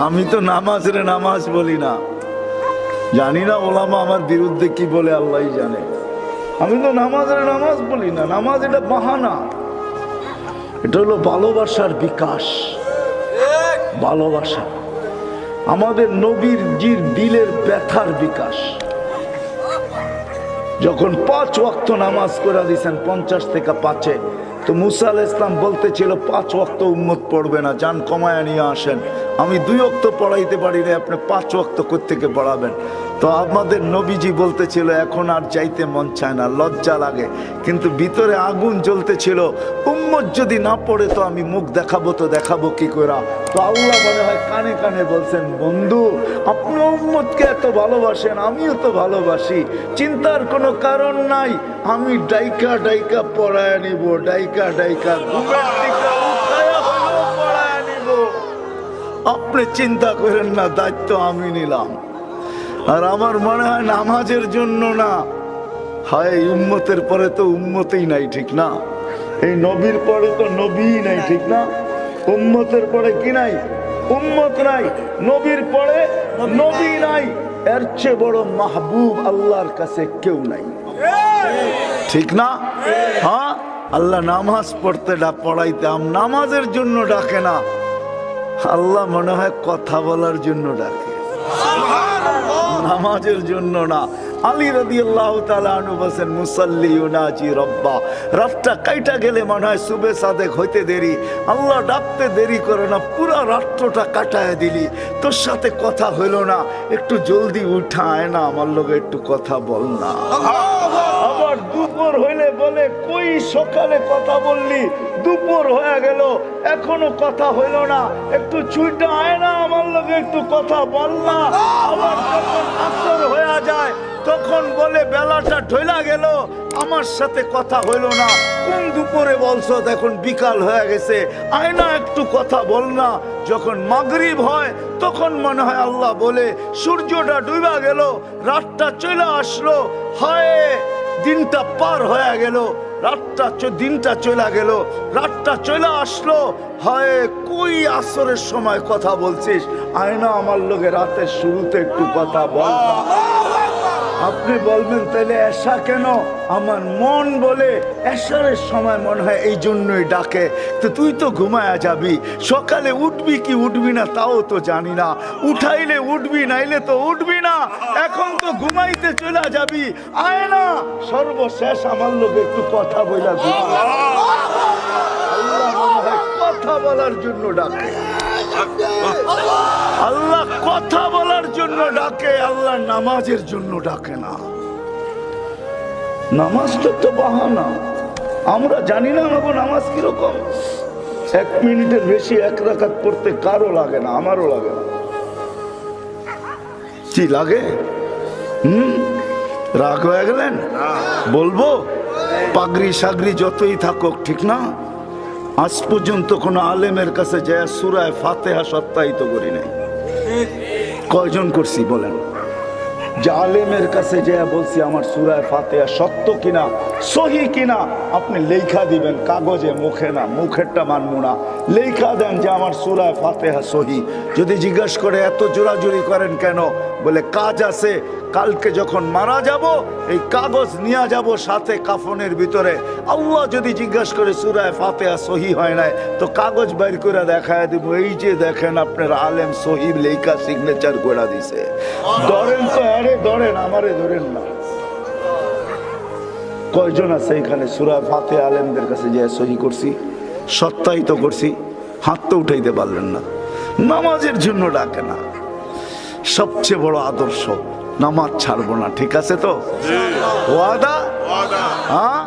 আমি তো নামাজ রে নামাজ বলি না, জানি না ওলামা আমার বিরুদ্ধে কি বলে আল্লাহই জানে। আমি তো নামাজ রে নামাজ বলি না, নামাজ এটা বাহানা, এটা হলো ভালোবাসার বিকাশ। ভালোবাসা আমাদের নবীর জির দিলের ব্যথার বিকাশ। যখন 5 ওয়াক্ত নামাজ করে দিয়েছেন 50 থেকে 5-এ, তো মুসা আলাইহিস সালাম বলতেছিল 5 ওয়াক্ত উম্মত পড়বে না, যান কমায়া নিয়ে আসেন, আমি 2 ওয়াক্ত পড়াইতে পারি না, আপনি 5 ওয়াক্ত কোত্থেকে পড়াবেন। তো আমাদের নবীজি বলতেছিল এখন আর যাইতে মন চায় না, লজ্জা লাগে, কিন্তু ভিতরে আগুন জ্বলতেছিল, উম্মত যদি না পড়ে তো আমি মুখ দেখাবো, তো দেখাবো কি করে। তো আল্লাহ মনে হয় কানে কানে বলছেন, বন্ধু আপনি উম্মতকে এত ভালোবাসেন, আমিও তো ভালোবাসি, চিন্তার কোনো কারণ নাই, আমি ডাইকা ডাইকা পড়ায় নিব, ডাইকা ডাইকা ঘুমের থেকে উঠায়া হলেও পড়ায় নিব, আপনি চিন্তা করেন না, দায়িত্ব আমি নিলাম। আর আমার মনে হয় নামাজের জন্য না, হয় উম্মতের পরে তো উম্মতই নাই, ঠিক না? এই নবীর পরে তো নবীই নাই, ঠিক না? উম্মতের পরে কি নাই? উম্মত নাই। নবীর পরে নবী নাই। এর চেয়ে বড় মাহবুব আল্লাহর কাছে কেউ নাই, ঠিক না? হ্যাঁ, আল্লাহ নামাজ পড়তে পড়াইতে নামাজের জন্য ডাকে না, আল্লাহ মনে হয় কথা বলার জন্য ডাকে, নামাজের জন্য না। আলী রাদিয়াল্লাহু তাআলা আনহু বলেন, মুসাল্লি ইউনাজি রব্বা, রাতটা কাইটা গেলে মনে হয় সুবে সাদেক হইতে দেরি, আল্লাহ ডাকতে দেরি করে না, পুরা রাত্রটা কাটায় দিলি, তোর সাথে কথা হইল না, একটু জলদি উঠায় না, আমার লগে একটু কথা বল না। আবার দুপুর হইলে বলে, কই সকালে কথা বললি, দুপুর হয়ে গেল এখনো কথা হইল না, একটু ছুটে আয় না, আমার লগে একটু কথা বল না। আবার যখন আসর হয়ে যায় তখন বলে, বেলাটা ঢইলা গেল, আমার সাথে কথা হইল না, কোন দুপুরে বলছো, এখন বিকাল হয়ে গেছে, আয় না একটু কথা বল না। যখন মাগরিব হয় তখন মনে হয় আল্লাহ বলে, সূর্যটা ডুবা গেল, রাতটা চলে আসলো, হায় দিনটা পার হয়ে গেল, রাতটা দিনটা চলে গেল, রাতটা চলে আসলো, হয় কই আসরের সময় কথা বলছিস, আয় না আমার লোকে রাতের শুরুতে একটু কথা বল। আপনি বলবেন তাহলে এশা কেন? আমার মন বলে এশারের সময় মনে হয় এই জন্যই ডাকে, তো তুই তো ঘুমায়া যাবি, সকালে উঠবি কি উঠবি না তাও তো জানি না, উঠাইলে উঠবি নাইলে তো উঠবি না, এখন তো ঘুমাইতে চলে যাবি, আয় না সর্বশেষ আমার লোক একটু কথা বলা দিবি। আল্লাহ মনে হয় কথা বলার জন্য ডাকে, আল্লাহ কথা বলার জন্য ডাকে, আল্লাহ নামাজের জন্য ডাকে না। নামাজটা তো বাহানা, আমরা জানি না আমাকে নামাজ কিরকম। 1 মিনিটের বেশি 1 রাকাত পড়তে কারো লাগে না, আমারও লাগে না। কি লাগে? রাগ হয়ে গেলেন? বলবো, পাগড়ি সাগরি যতই থাকুক, ঠিক না? আজ পর্যন্ত কোন আলেমের কাছে যায় সূরা ফাতিহা সত্যায়িত করি নাই। কয়জন করছি বলেন? যে আলেমের কাছে যায় বলছি আমার সূরা ফাতিহা সত্য কিনা, সহি কিনা, আপনি লেখা দিবেন কাগজে, মুখে না, মুখেরটা মানবো না, লেখা দেন যে আমার সূরা ফাতিহা সহি। যদি জিজ্ঞাসা করে এত জোরাজুরি করেন কেন, বলে কাজ আছে, কালকে যখন মারা যাব এই কাগজ নিয়ে যাব সাথে কাফনের ভিতরে, আল্লাহ যদি জিজ্ঞাসা করে সূরা ফাতিহা সহি হয় নাই, তো কাগজ বাইর করে দেখায় দিব, এই যে দেখেন আপনার আলেম সহি লেখা সিগনেচার করে দিছে। ধরেন তো, আরে ধরেন, আমারে ধরেন না। কয়জন আছে এখানে সূরা ফাতিহা আলেমদের কাছে যে সহি করছি, সত্যায়িত করছি? হাত তো উঠাইতে পারলেন না। নামাজের জন্য ডাকে না, সবচেয়ে বড় আদর্শ, নামাজ ছাড়বো না, ঠিক আছে তো? ওয়াদা? হ্যাঁ।